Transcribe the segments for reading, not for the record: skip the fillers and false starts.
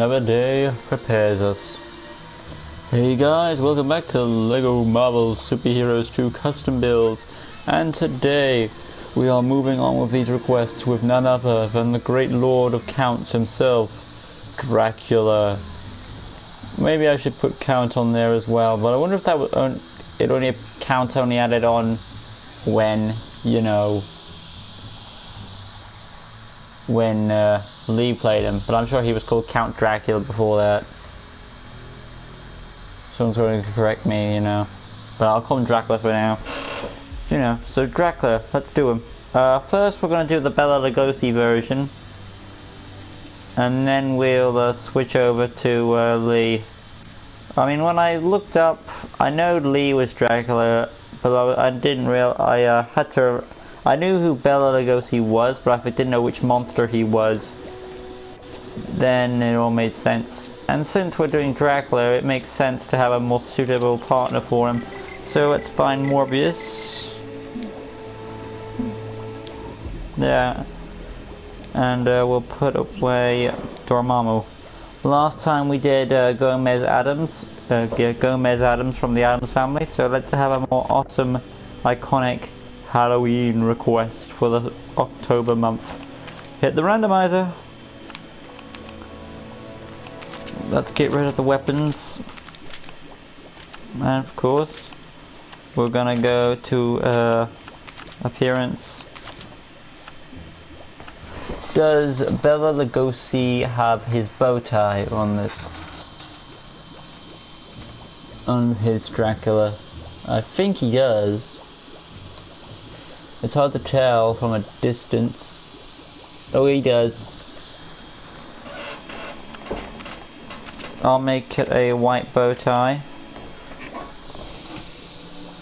Another day prepares us. Hey guys, welcome back to LEGO Marvel Superheroes 2 Custom Builds. And today we are moving on with these requests with none other than the great lord of counts himself, Dracula. Maybe I should put count on there as well, but I wonder if that would count only added on when, you know, when Lee played him, but I'm sure he was called Count Dracula before that. Someone's going to correct me, you know, but I'll call him Dracula for now. You know, so Dracula, let's do him. First we're going to do the Bela Lugosi version, and then we'll switch over to Lee. I mean, when I looked up, I know Lee was Dracula, but I didn't I knew who Bela Lugosi was, but I didn't know which monster he was. Then it all made sense. And since we're doing Dracula, it makes sense to have a more suitable partner for him. So let's find Morbius. Yeah. And we'll put away Dormammu. Last time we did Gomez Adams from the Addams family, so let's have a more awesome, iconic Halloween request for the October month. Hit the randomizer. Let's get rid of the weapons. And of course, we're gonna go to appearance. Does Bela Lugosi have his bow tie on this? On his Dracula? I think he does. It's hard to tell from a distance. Oh, he does. I'll make it a white bow tie.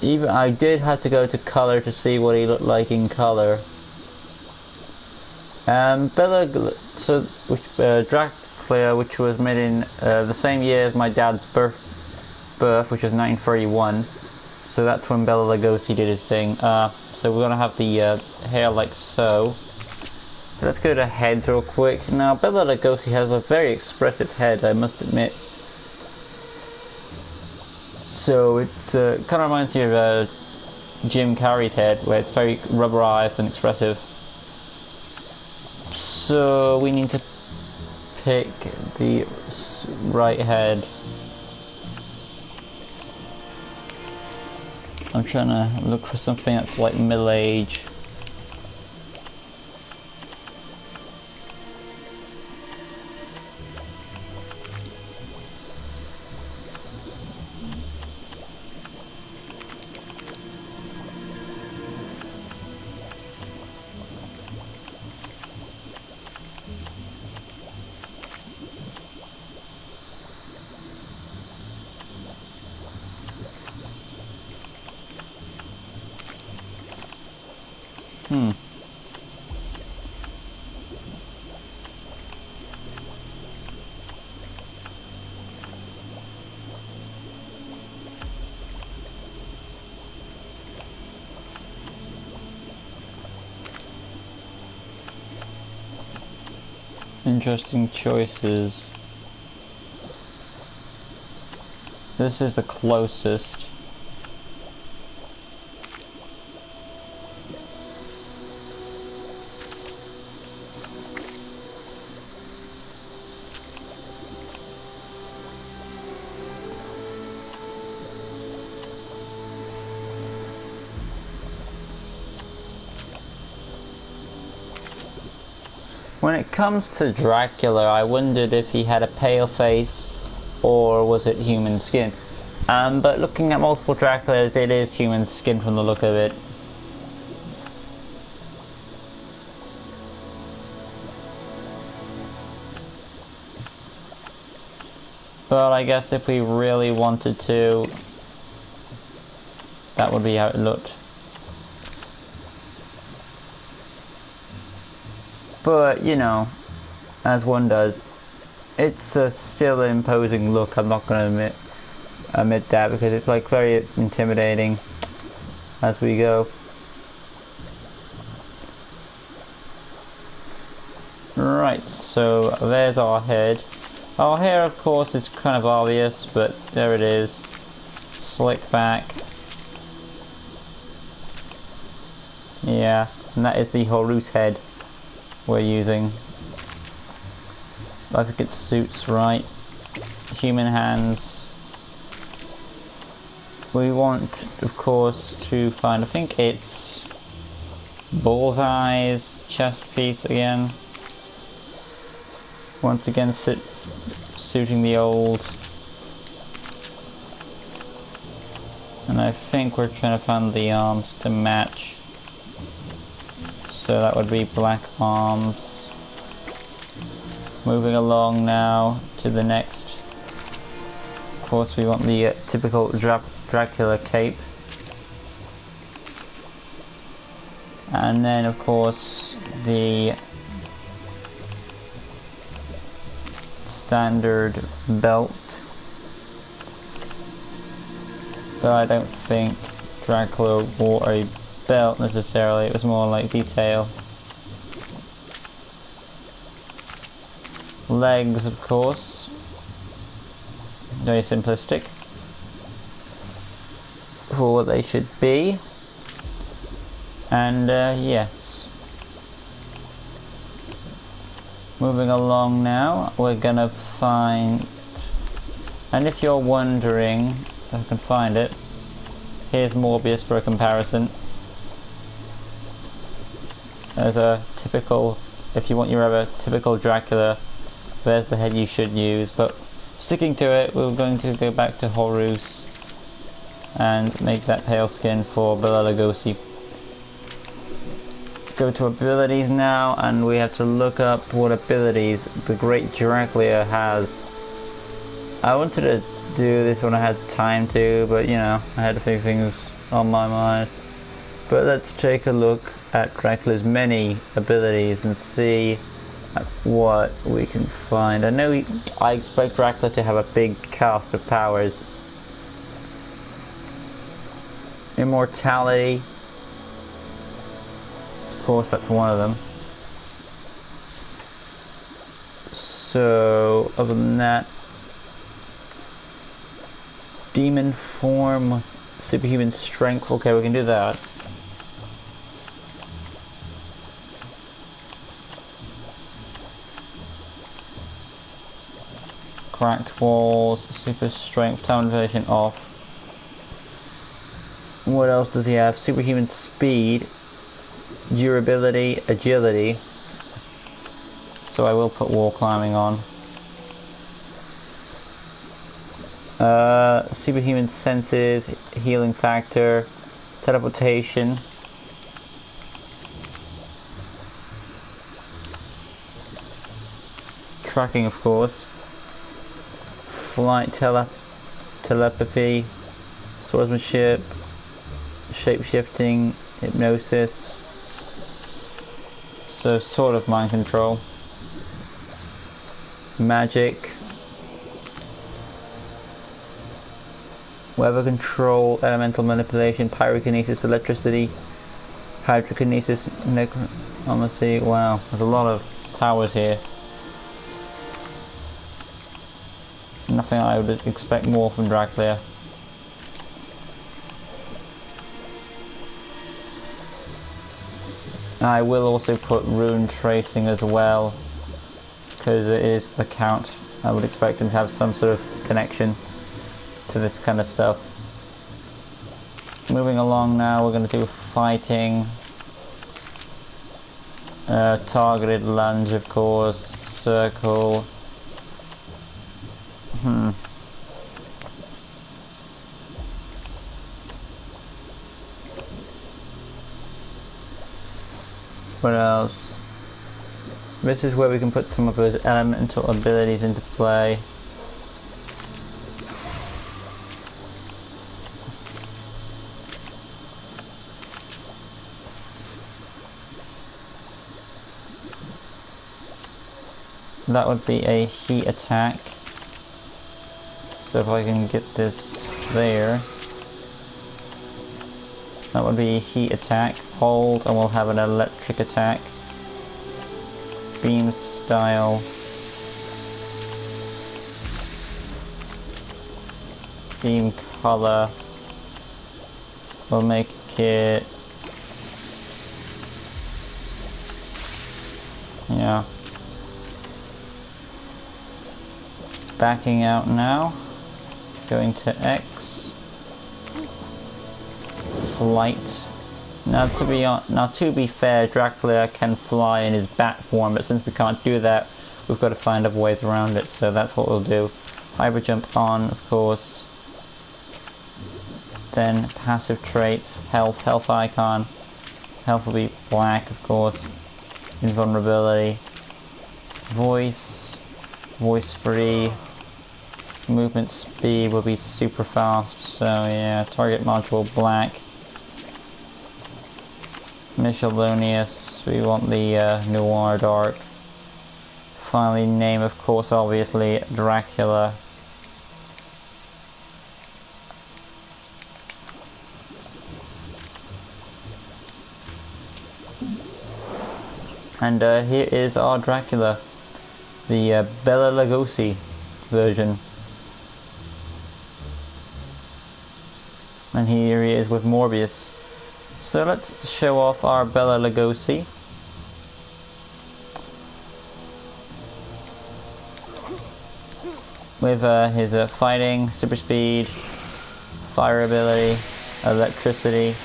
Even I did have to go to color to see what he looked like in color. Dracula, which was made in the same year as my dad's birth, which was 1931. So that's when Bela Lugosi did his thing. So we're gonna have the hair like so. Let's go to heads real quick. Now Bela Lugosi has a very expressive head, I must admit. So it's kind of reminds me of Jim Carrey's head, where it's very rubberized and expressive. So we need to pick the right head. I'm trying to look for something that's like middle age. Interesting choices. This is the closest. When it comes to Dracula, I wondered if he had a pale face or was it human skin. But looking at multiple Draculas, it is human skin from the look of it. But I guess if we really wanted to, that would be how it looked. But, you know, as one does, it's still an imposing look. I'm not going to admit that, because it's like very intimidating as we go. Right, so there's our head. Oh, here of course is kind of obvious, but there it is. Slick back. Yeah, and that is the Horus head we're using. I think it suits right. Human hands. We want, of course, to find, I think it's Bullseye's chest piece again. Once again, suiting the old. And I think we're trying to find the arms to match. So that would be black arms. Moving along now to the next. Of course, we want the typical Dracula cape. And then, of course, the standard belt. But I don't think Dracula wore a belt necessarily, it was more like detail. Legs, of course. Very simplistic. For what they should be. And yes. Moving along now, we're gonna find... And if you're wondering, if I can find it, here's Morbius for a comparison. There's a typical, if you want your other typical Dracula, there's the head you should use, but sticking to it, we're going to go back to Horus and make that pale skin for Bela Lugosi. Go to abilities now, and we have to look up what abilities the great Dracula has. I wanted to do this when I had time to, but you know, I had a few things on my mind. But let's take a look at Dracula's many abilities and see what we can find. I expect Dracula to have a big cast of powers. Immortality. Of course, that's one of them. So, other than that, demon form, superhuman strength. Okay, we can do that. Cracked walls, super strength, time version off. What else does he have? Superhuman speed, durability, agility. So I will put wall climbing on. Superhuman senses, healing factor, teleportation. Tracking, of course. Flight, telepathy, swordsmanship, shape-shifting, hypnosis. So sort of mind control. Magic. Weather control, elemental manipulation, pyrokinesis, electricity, hydrokinesis, necromancy. Wow, there's a lot of powers here. Nothing I would expect more from Dracula. I will also put rune tracing as well, because it is the Count. I would expect him to have some sort of connection to this kind of stuff. Moving along now, we're going to do fighting. Targeted lunge, of course. Circle. What else? This is where we can put some of those elemental abilities into play. That would be a heat attack. So if I can get this there, that would be a heat attack. Hold and we'll have an electric attack. Beam style. theme color. We'll make it, yeah. Backing out now. Going to X. Flight. Now to be fair, Dracula can fly in his bat form, but since we can't do that, we've got to find other ways around it, so that's what we'll do. Hyper jump on, of course. Then passive traits, health icon. Health will be black, of course. Invulnerability. Voice free. Movement speed will be super fast, so yeah, target module black. Miscellaneous, we want the Noir Dark. Finally, name, of course, obviously, Dracula. And here is our Dracula, the Bela Lugosi version. And here he is with Morbius. So let's show off our Bela Lugosi. With his fighting, super speed, fire ability, electricity.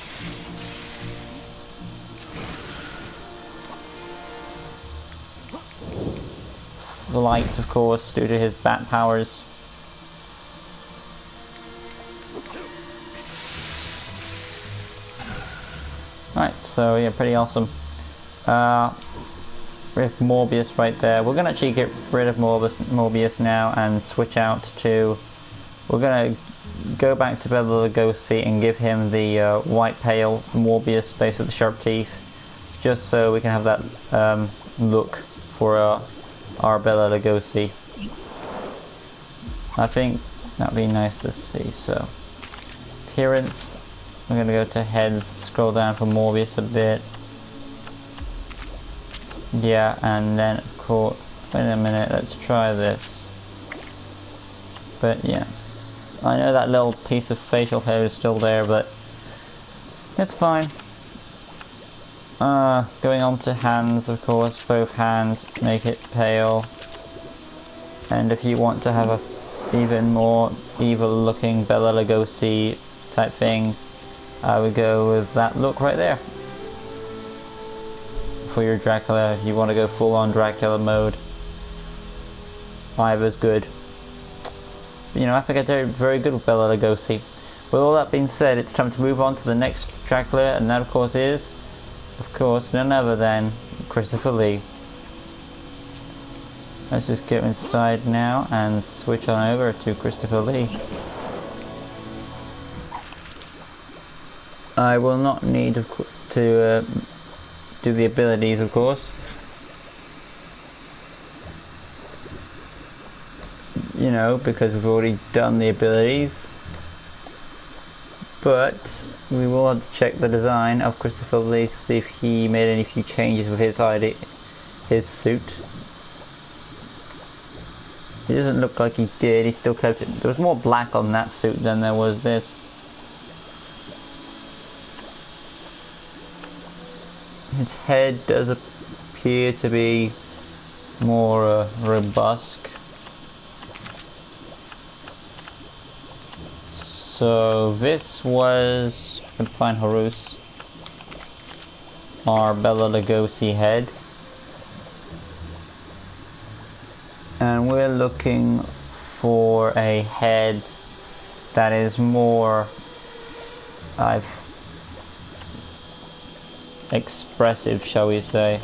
Light, of course, due to his bat powers. Alright, so yeah, pretty awesome. With Morbius right there. We're gonna actually get rid of Morbius now and switch out to... We're gonna go back to Bela Lugosi and give him the white pale Morbius face with the sharp teeth. Just so we can have that look for our Bela Lugosi. I think that'd be nice to see. So, appearance, we're gonna go to heads, scroll down for Morbius a bit. Yeah, and then of course, wait a minute, let's try this. But yeah, I know that little piece of facial hair is still there, but it's fine. Going on to hands, of course, both hands, make it pale. And if you want to have a even more evil looking Bela Lugosi type thing, I would go with that look right there. For your Dracula, if you want to go full on Dracula mode, either's good. But, you know, I think I did very good with Bela Lugosi. With all that being said, it's time to move on to the next Dracula, and that of course is, none other than Christopher Lee. Let's just go inside now and switch on over to Christopher Lee. I will not need to do the abilities, of course. You know, because we've already done the abilities. But we will have to check the design of Christopher Lee to see if he made any few changes with his suit. It doesn't look like he did. He still kept it. There was more black on that suit than there was this. His head does appear to be more robust. So this was, I can find Horus, our Bela Lugosi head. And we're looking for a head that is more expressive, shall we say.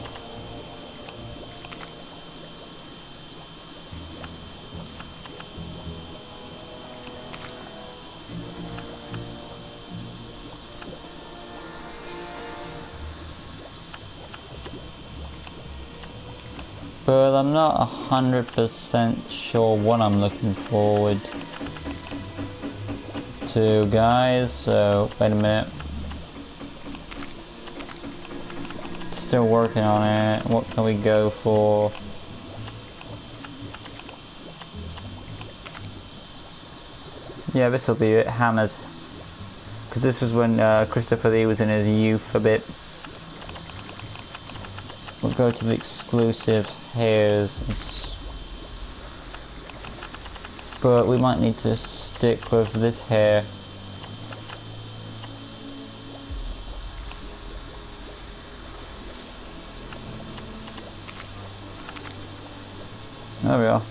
But I'm not 100% sure what I'm looking forward to, guys, so wait a minute. Still working on it. What can we go for? Yeah, this will be it. Hammers. Because this was when Christopher Lee was in his youth a bit. We'll go to the exclusive hairs. But we might need to stick with this hair. There we are.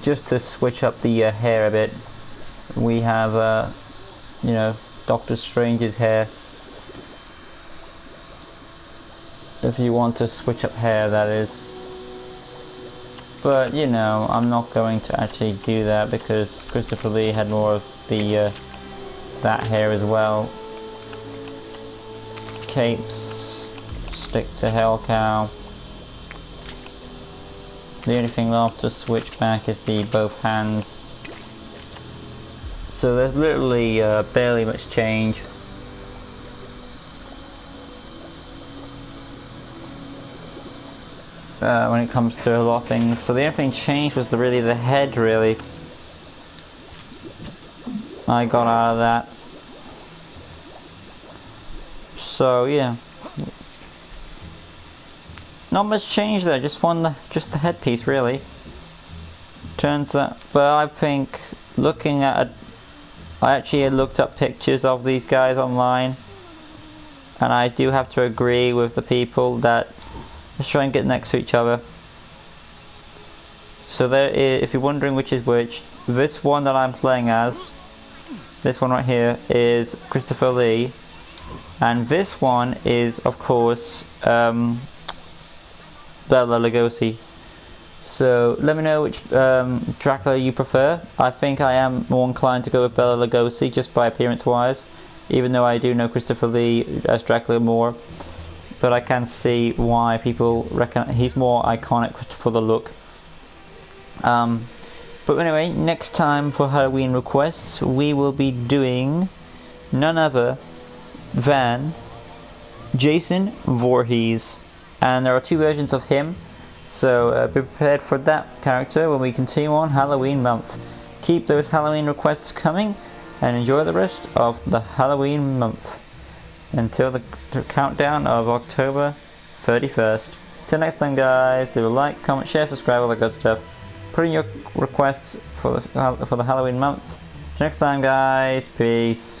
Just to switch up the hair a bit, we have, you know, Doctor Strange's hair. If you want to switch up hair, that is. But, you know, I'm not going to actually do that because Christopher Lee had more of the, that hair as well. Capes, stick to Hellcow. The only thing left to switch back is the both hands. So there's literally barely much change. When it comes to a lot of things. So the only thing changed was really the head, really. I got out of that. So yeah. Not much change there, just the headpiece really. Turns out, but I think looking at I actually had looked up pictures of these guys online, and I do have to agree with the people that let's try and get next to each other. So there is, if you're wondering which is which, this one that I'm playing as, this one right here, is Christopher Lee, and this one is of course Bela Lugosi. So let me know which Dracula you prefer. I think I am more inclined to go with Bela Lugosi just by appearance wise, even though I do know Christopher Lee as Dracula more. But I can see why people reckon he's more iconic for the look. But anyway, next time for Halloween requests we will be doing none other than Jason Voorhees. And there are two versions of him, so be prepared for that character when we continue on Halloween month. Keep those Halloween requests coming and enjoy the rest of the Halloween month until the countdown of October 31st. Till next time guys, leave a like, comment, share, subscribe, all that good stuff. Put in your requests for the Halloween month. Till next time guys, peace.